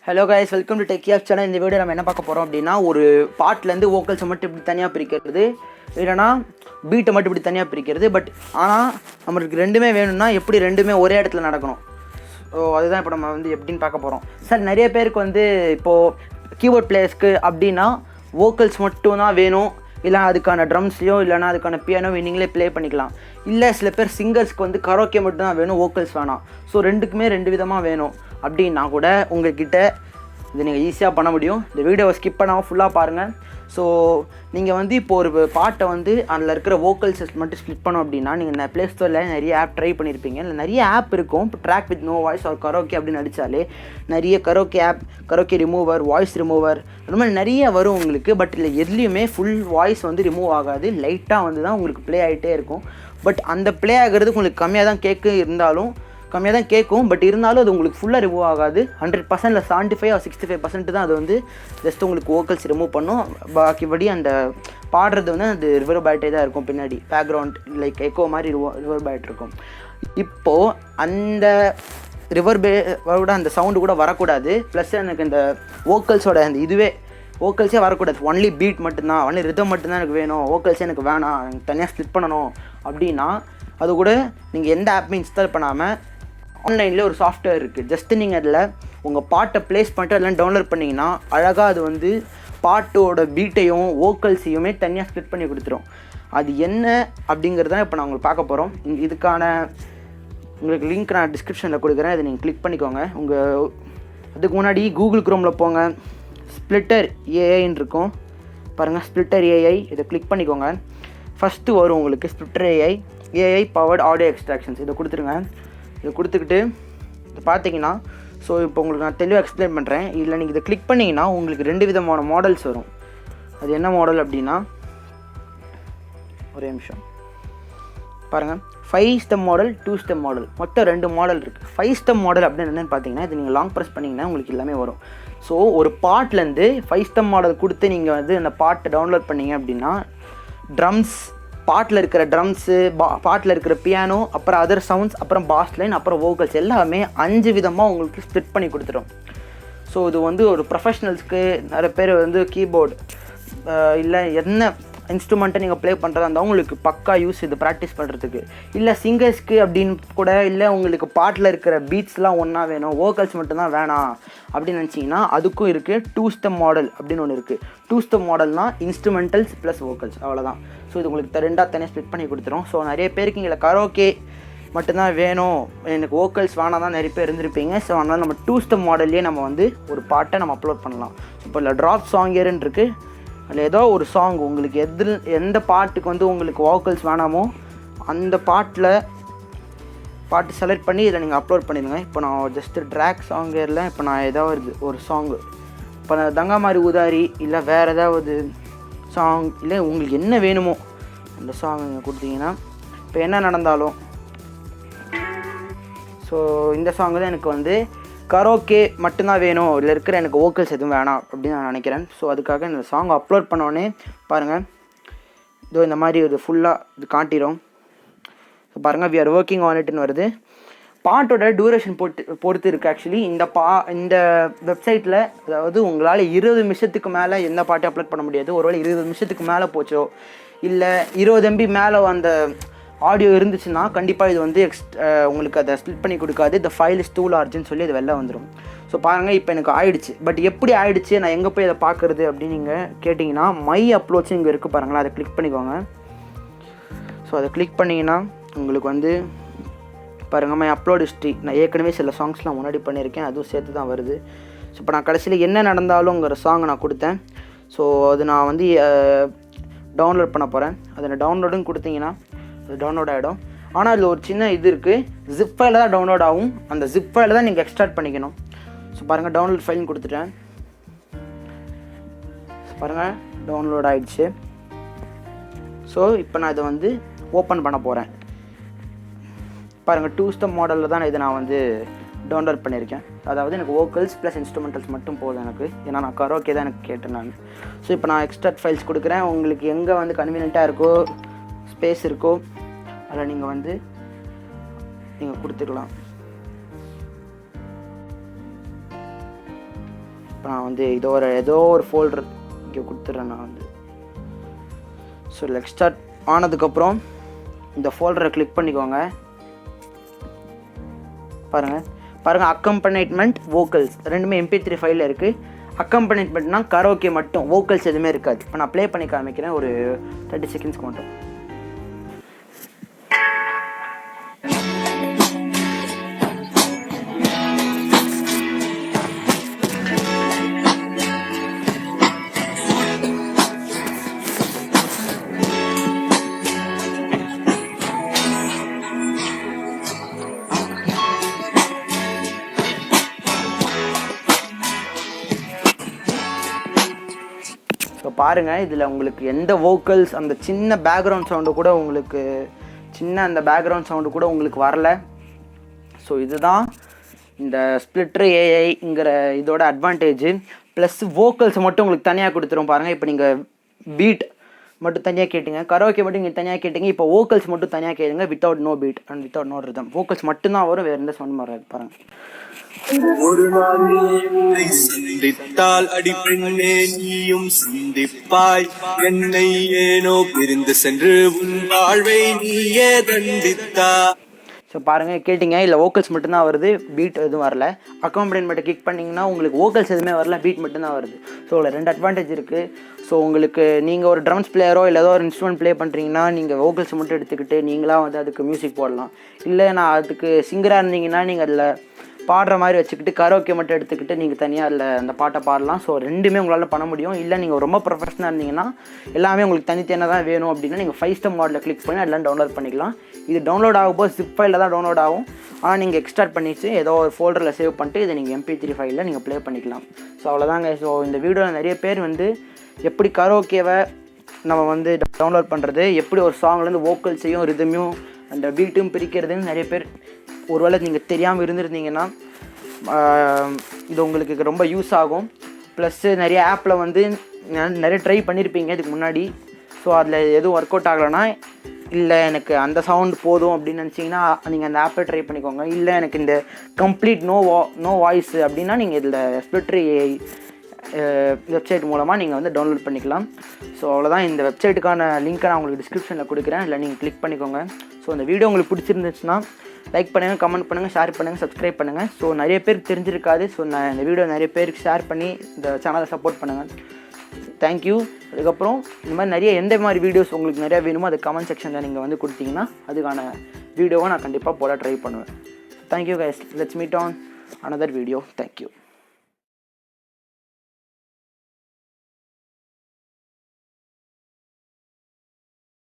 Hello guys, welcome to tech app channel. இந்த video நம்ம என்ன பார்க்க போகிறோம் அப்படின்னா, ஒரு பாட்டிலேருந்து வோக்கல்ஸை மட்டும் இப்படி தனியாக பிரிக்கிறது, இல்லைனா பீட்டை மட்டும் இப்படி தனியாக பிரிக்கிறது. பட் ஆனால் நம்மளுக்கு ரெண்டுமே வேணும்னா எப்படி ரெண்டுமே ஒரே இடத்துல நடக்கணும். ஸோ அதுதான் இப்போ நம்ம வந்து எப்படின்னு பார்க்க போகிறோம். சார், நிறைய பேருக்கு வந்து இப்போது கீபோர்ட் பிளேயர்ஸ்க்கு அப்படின்னா வோக்கல்ஸ் மட்டும் தான் வேணும், இல்லை அதுக்கான ட்ரம்ஸ்லையோ இல்லைனா அதுக்கான பியானோ நீங்களே ப்ளே பண்ணிக்கலாம். இல்லை சில பேர் சிங்கர்ஸ்க்கு வந்து கரோக்கே மட்டும் தான் வேணும், வோக்கல்ஸ் வேணாம். ஸோ ரெண்டுக்குமே ரெண்டு விதமாக வேணும் அப்படின்னா கூட உங்கள்கிட்ட இது நீங்கள் ஈஸியாக பண்ண முடியும். இந்த வீடியோவை ஸ்கிப் பண்ணாமல் ஃபுல்லாக பாருங்கள். ஸோ நீங்கள் வந்து இப்போ ஒரு பாட்டை வந்து அதில் இருக்கிற வோக்கல்ஸை மட்டும் ஸ்ப்ளிட் பண்ணோம் அப்படின்னா, நீங்கள் ப்ளே ஸ்டோரில் நிறைய ஆப் ட்ரை பண்ணியிருப்பீங்க. இல்லை நிறைய ஆப் இருக்கும். இப்போ ட்ராக் வித் நோ வாய்ஸ் ஒரு கரோக்கே அப்படின்னு அடித்தாலே நிறைய karaoke app, karaoke remover, voice remover, அந்த மாதிரி நிறைய வரும் உங்களுக்கு. பட் இல்லை எதுலேயுமே ஃபுல் வாய்ஸ் வந்து ரிமூவ் ஆகாது. லைட்டாக வந்து தான் உங்களுக்கு ப்ளே ஆகிட்டே இருக்கும். பட் அந்த ப்ளே ஆகிறது உங்களுக்கு கம்மியாக தான் கேட்கும். பட் இருந்தாலும் அது உங்களுக்கு ஃபுல்லாக ரிமூவ் ஆகாது. 100% 75 or 65% தான் அது வந்து ஜஸ்ட் உங்களுக்கு வோக்கல்ஸ் ரிமூவ் பண்ணும். பாக்கிபடி அந்த பாடுறது வந்து அது ரிவர்பேட்டே தான் இருக்கும். பின்னாடி பேக்ரவுண்ட் லைக் எக்கோ மாதிரி ரிவர்பேட் இருக்கும். இப்போது அந்த ரிவர்பேட்டோட அந்த சவுண்டு கூட வரக்கூடாது. ப்ளஸ் எனக்கு இந்த வோக்கல்ஸோட அந்த வோக்கல்ஸே வரக்கூடாது. ஒன்லி பீட் மட்டும்தான், ஒன்லி ரிதம் மட்டும்தான் எனக்கு வேணும், வோக்கல்ஸே எனக்கு வேணாம், எனக்கு தனியாக ஸ்ப்ளிட் பண்ணணும் அப்படின்னா அது கூட நீங்கள் எந்த ஆப்புமே இன்ஸ்டால் பண்ணாமல் ஆன்லைனில் ஒரு சாஃப்ட்வேர் இருக்குது. ஜஸ்ட்டு நீங்கள் அதில் உங்கள் பாட்டை ப்ளேஸ் பண்ணிட்டு அதெல்லாம் டவுன்லோட் பண்ணிங்கன்னா அழகாக அது வந்து பாட்டோட பீட்டையும் வோக்கல்ஸையுமே தனியாக ஸ்ப்ளிட் பண்ணி கொடுத்துரும். அது என்ன அப்படிங்கிறது தான் இப்போ நான் உங்களுக்கு பார்க்க போகிறோம். இதுக்கான உங்களுக்கு லிங்க் நான் டிஸ்கிரிப்ஷனில் கொடுக்குறேன். அதை நீங்கள் கிளிக் பண்ணிக்கோங்க. அதுக்கு முன்னாடி கூகுள் குரோமில் போங்க, ஸ்ப்ளிட்டர் ஏஐன்னு இருக்கும் பாருங்கள். ஸ்ப்ளிட்டர் ஏஐ இதை கிளிக் பண்ணிக்கோங்க. ஃபஸ்ட்டு வரும் உங்களுக்கு splitter AI powered audio extractions. இதை கொடுத்துருங்க. இதை கொடுத்துக்கிட்டு இதை பார்த்தீங்கன்னா, ஸோ இப்போ உங்களுக்கு நான் தெளிவாக எக்ஸ்பிளைன் பண்ணுறேன். இதில் நீங்கள் இதை கிளிக் பண்ணிங்கன்னா உங்களுக்கு 2 விதமான மாடல்ஸ் வரும். அது என்ன மாடல் அப்படின்னா, ஒரே நிமிஷம் பாருங்கள். 5 ஸ்டெப் மாடல், 2 ஸ்டெப் மாடல், மொத்தம் 2 மாடல் இருக்குது. 5 ஸ்டெப் மாடல் அப்படின்னு என்னென்னு பார்த்தீங்கன்னா, இது நீங்கள் லாங் ப்ரெஸ் பண்ணிங்கன்னா உங்களுக்கு எல்லாமே வரும். ஸோ ஒரு பாட்டிலேருந்து 5 ஸ்டெப் மாடல் கொடுத்து நீங்கள் வந்து அந்த பாட்டை டவுன்லோட் பண்ணிங்க அப்படின்னா, ட்ரம்ஸ், பாட்டில் இருக்கிற ட்ரம்ஸு, பாட்டில் இருக்கிற பியானோ, அப்புறம் அதர் சவுண்ட்ஸ், அப்புறம் பாஸ் லைன், அப்புறம் வோக்கல்ஸ் எல்லாமே 5 விதமாக உங்களுக்கு ஸ்ப்ளிட் பண்ணி கொடுத்துரும். ஸோ இது வந்து ஒரு ப்ரொஃபஷ்னல்ஸ்க்கு, நிறைய பேர் வந்து கீபோர்டு இல்லை என்ன இன்ஸ்ட்ருமெண்ட்டை நீங்கள் ப்ளே பண்ணுறதா இருந்தால் உங்களுக்கு பக்கா யூஸ் இது ப்ராக்டிஸ் பண்ணுறதுக்கு. இல்லை சிங்கர்ஸ்க்கு அப்படின்னு கூட, இல்லை உங்களுக்கு பாட்டில் இருக்கிற பீட்ஸ்லாம் ஒன்றா வேணும், வோக்கல்ஸ் மட்டும்தான் வேணாம் அப்படின்னு நினச்சிங்கன்னா அதுக்கும் இருக்குது. 2 ஸ்டெப் மாடல் அப்படின்னு ஒன்று இருக்குது. 2 ஸ்டெப் மாடல்னால் இன்ஸ்ட்ருமெண்டல்ஸ் ப்ளஸ் வோக்கல்ஸ், அவ்வளோதான். ஸோ இது உங்களுக்கு ரெண்டாக தனியாக ஸ்ப்ளிட் பண்ணி கொடுத்துரும். ஸோ நிறைய பேருக்கு இங்கே கரோக்கே மட்டும்தான் வேணும், எனக்கு வோக்கல்ஸ் வேணாம் தான் நிறைய பேர் இருந்திருப்பீங்க. ஸோ அதனால் நம்ம 2 ஸ்டெப் மாடல்லே நம்ம வந்து ஒரு பாட்டை நம்ம அப்லோட் பண்ணலாம். இப்போ இல்லை ட்ராப் சாங் ஏறுன்னு இருக்குது. அதில் ஏதோ ஒரு சாங் உங்களுக்கு எந்த பாட்டுக்கு வந்து உங்களுக்கு வோக்கல்ஸ் வேணாமோ அந்த பாட்டு செலக்ட் பண்ணி இதில் நீங்கள் அப்லோட் பண்ணிடுங்க. இப்போ நான் ஜஸ்ட்டு ட்ராக் சாங் ஏரில் இப்போ நான் ஏதாவது ஒரு சாங்கு, இப்போ நான் தங்கமாரி உதாரி இல்லை வேறு ஏதாவது சாங், இல்லை உங்களுக்கு என்ன வேணுமோ அந்த சாங் நீங்கள் கொடுத்தீங்கன்னா, இப்போ என்ன நடந்தாலும், ஸோ இந்த சாங் தான் எனக்கு வந்து கரோக்கே மட்டும்தான் வேணும், இதில் இருக்கிற எனக்கு வோக்கல்ஸ் எதுவும் வேணாம் அப்படின்னு நான் நினைக்கிறேன். ஸோ அதுக்காக இந்த சாங் அப்லோட் பண்ணோடனே பாருங்கள், இதோ இந்த மாதிரி இது ஃபுல்லாக இது காட்டிடும். ஸோ பாருங்கள், வி ஆர் ஒர்க்கிங் ஆன் இட்னு வருது. பாட்டோட டியூரேஷன் பொறுத்து இருக்குது. ஆக்சுவலி இந்த வெப்சைட்டில், அதாவது உங்களால் 20 நிமிஷத்துக்கு மேலே எந்த பாட்டையும் அப்லோட் பண்ண முடியாது. ஒருவேளை 20 நிமிஷத்துக்கு மேலே போச்சோ இல்லை 20 MB மேலே அந்த ஆடியோ இருந்துச்சுன்னா கண்டிப்பாக இது வந்து உங்களுக்கு அதை ஸ்ப்ளிட் பண்ணி கொடுக்காது. இந்த ஃபைல் இஸ் டூ லார்ஜ்னு சொல்லி அது வெளில வந்துடும். ஸோ பாருங்கள், இப்போ எனக்கு ஆயிடுச்சு. பட் எப்படி ஆயிடுச்சு, நான் எங்கே போய் அதை பார்க்குறது அப்படின்னு நீங்கள் கேட்டிங்கன்னா, மை அப்லோட்ஸ் இங்கே இருக்குது பாருங்களா, அதை கிளிக் பண்ணிக்கோங்க. ஸோ அதை கிளிக் பண்ணிங்கன்னா உங்களுக்கு வந்து பாருங்கள், மை அப்லோட் ஹிஸ்ட்ரி. நான் ஏற்கனவே சில சாங்ஸ்லாம் முன்னாடி பண்ணியிருக்கேன், அதுவும் சேர்த்து தான் வருது. ஸோ இப்போ நான் கடைசியில் என்ன நடந்தாலும்ங்கிற சாங் நான் கொடுத்தேன். ஸோ அது நான் வந்து டவுன்லோட் பண்ண போகிறேன். அதில் டவுன்லோடுன்னு கொடுத்தீங்கன்னா அது டவுன்லோட் ஆகிடும். ஆனால் அதில் ஒரு சின்ன இது இருக்குது, ஜிப் ஃபைலில் தான் டவுன்லோட் ஆகும். அந்த ஜிப் ஃபைலில் தான் நீங்கள் எக்ஸ்ட்ராக்ட் பண்ணிக்கணும். ஸோ பாருங்கள், டவுன்லோட் ஃபைல்னு கொடுத்துட்டேன். பாருங்கள், டவுன்லோட் ஆகிடுச்சு. ஸோ இப்போ நான் இதை வந்து ஓப்பன் பண்ண போகிறேன். பாருங்கள், 2 ஸ்டெப் மாடலில் தான் இதை நான் வந்து டவுன்லோட் பண்ணியிருக்கேன். அதாவது எனக்கு வோக்கல்ஸ் ப்ளஸ் இன்ஸ்ட்ருமெண்டல்ஸ் மட்டும் போதும் எனக்கு, ஏன்னா நான் கரோக்கே தான் எனக்கு கேட்டேன் நான். ஸோ இப்போ நான் எக்ஸ்ட்ராக்ட் ஃபைல்ஸ் கொடுக்குறேன். உங்களுக்கு எங்கே வந்து கன்வீனியண்ட்டாக இருக்கோ, ஸ்பேஸ் இருக்கோ, அதில் நீங்கள் வந்து நீங்கள் கொடுத்துக்கலாம். இப்போ நான் வந்து ஏதோ ஒரு ஃபோல்டர் இங்கே கொடுத்துட்றேன் நான் வந்து. ஸோ லெட் ஸ்டார்ட் ஆனதுக்கப்புறம் இந்த ஃபோல்டரை கிளிக் பண்ணிக்கோங்க. பாருங்கள் அக்கம்பனைட்மெண்ட் வோக்கல்ஸ் ரெண்டுமே MP3 ஃபைலில் இருக்குது. அக்கம்பனைட்மெண்ட்னா கரோக்கே மட்டும், வோக்கல்ஸ் எதுவுமே இருக்காது. இப்போ நான் ப்ளே பண்ணி காமிக்கிறேன் ஒரு 30 செகண்ட்ஸ்க்கு மட்டும். ஸோ பாருங்கள், இதில் உங்களுக்கு எந்த வோக்கல்ஸ் அந்த சின்ன பேக்ரவுண்ட் சவுண்டு கூட உங்களுக்கு வரல. ஸோ இதுதான் இந்த ஸ்ப்ளிட்டர் ஏஐங்கிற இதோட அட்வான்டேஜ். ப்ளஸ் வோக்கல்ஸ் மட்டும் உங்களுக்கு தனியாக கொடுத்துரும். பாருங்கள், இப்போ நீங்கள் பீட் மட்டும் தனியாக கேட்டிங்க, கரோக்கே மட்டும் நீங்கள் தனியாக கேட்டிங்க. இப்போ வோக்கல்ஸ் மட்டும் தனியாக கேளுங்க, without no beat and without no rhythm. Vocals மட்டும்தான் வரும், வேறு எந்த சவுண்டும் வராது. பாருங்கள். ஒரு நாள் என்னை சந்தித்தால் அடிப்பெண்ணே நீயும் சந்திப்பாய், என்னை ஏனோ பிரிந்து சென்று உன் வாழ்வை நீயே தண்டித்தா. ஸோ பாருங்கள், கேட்டிங்க, இல்லை வோக்கல்ஸ் மட்டும்தான் வருது, பீட் எதுவும் வரல. அக்காம்பனிமெண்ட்டை கிளிக் பண்ணிங்கன்னா உங்களுக்கு வோக்கல்ஸ் எதுவுமே வரல, பீட் மட்டும்தான் வருது. ஸோ அதில் 2 அட்வான்டேஜ் இருக்குது. ஸோ உங்களுக்கு நீங்கள் ஒரு ட்ரம்ஸ் பிளேயரோ இல்லை ஏதோ ஒரு இன்ஸ்ட்ருமெண்ட் ப்ளே பண்ணுறீங்கன்னா நீங்கள் வோக்கல்ஸ் மட்டும் எடுத்துக்கிட்டு நீங்களாக வந்து அதுக்கு மியூசிக் போடலாம். இல்லை நான் அதுக்கு சிங்கராக இருந்தீங்கன்னா நீங்கள் அதில் பாடுற மாதிரி வச்சுக்கிட்டு கரோக்கே மட்டும் எடுத்துக்கிட்டு நீங்கள் தனியாக அதில் அந்த பாட்டை பாடலாம். ஸோ ரெண்டுமே உங்களால் பண்ண முடியும். இல்லை நீங்கள் ரொம்ப ப்ரொஃபஷனாக இருந்தீங்கன்னா எல்லாமே உங்களுக்கு தனித்தனியாக தான் வேணும் அப்படின்னா நீங்கள் 5 ஸ்டெப் மாடலில் கிளிக் பண்ணி அதெல்லாம் டவுன்லோட் பண்ணிக்கலாம். இது டவுன்லோட் ஆகும்போது ஜிப் ஃபைலில் தான் டவுன்லோட் ஆகும். ஆனால் நீங்கள் எக்ஸ்ட்ராக்ட் பண்ணிட்டு ஏதோ ஒரு ஃபோல்டரில் சேவ் பண்ணிட்டு இதை நீங்கள் MP3 ஃபைலில் நீங்கள் ப்ளே பண்ணிக்கலாம். ஸோ அவ்வளோதாங்க. ஸோ இந்த வீடியோவில் நிறைய பேர் வந்து எப்படி கரோக்கேவை நம்ம வந்து டவுன்லோட் பண்ணுறது, எப்படி ஒரு சாங்லேருந்து வோக்கல்ஸையும் ரிதமையும் அந்த பீட்டும் பிரிக்கிறதுன்னு நிறைய பேர் ஒருவேளை நீங்கள் தெரியாமல் இருந்திருந்தீங்கன்னா இது உங்களுக்கு ரொம்ப யூஸ் ஆகும். ப்ளஸ்ஸு நிறைய ஆப்பில் வந்து நிறைய ட்ரை பண்ணியிருப்பீங்க இதுக்கு முன்னாடி. ஸோ அதில் எதுவும் ஒர்க் அவுட் ஆகலைன்னா, இல்லை எனக்கு அந்த சவுண்ட் போதும் அப்படின்னு நினச்சிங்கன்னா நீங்கள் அந்த ஆப்பை ட்ரை பண்ணிக்கோங்க. இல்லை எனக்கு இந்த கம்ப்ளீட் நோ வாய்ஸ் அப்படின்னா நீங்கள் இதில் ஸ்ப்ளிட்டர் ஏஐ வெப்சைட் மூலமாக நீங்கள் வந்து டவுன்லோட் பண்ணிக்கலாம். ஸோ அவ்வளோதான். இந்த வெப்சைட்டுக்கான லிங்க்கை நான் உங்களுக்கு டிஸ்கிரிப்ஷனில் கொடுக்குறேன், இல்லை நீங்கள் கிளிக் பண்ணிக்கோங்க. ஸோ இந்த வீடியோ உங்களுக்கு பிடிச்சிருந்துச்சுன்னா லைக் பண்ணுங்கள், கமெண்ட் பண்ணுங்கள், ஷேர் பண்ணுங்கள், சப்ஸ்கிரைப் பண்ணுங்கள். ஸோ நிறைய பேருக்கு தெரிஞ்சிருக்காது. ஸோ நான் இந்த வீடியோ நிறைய பேருக்கு ஷேர் பண்ணி இந்த சேனலை சப்போர்ட் பண்ணுங்கள். தேங்க்யூ. அதுக்கப்புறம் இந்த மாதிரி நிறைய எந்த மாதிரி வீடியோஸ் உங்களுக்கு நிறையா வேணுமோ அது கமெண்ட் செக்ஷனில் நீங்கள் வந்து கொடுத்தீங்கன்னா அதுக்கான வீடியோவை நான் கண்டிப்பாக போட ட்ரை பண்ணுவேன். Thank you guys. Let's meet on another video. Thank you.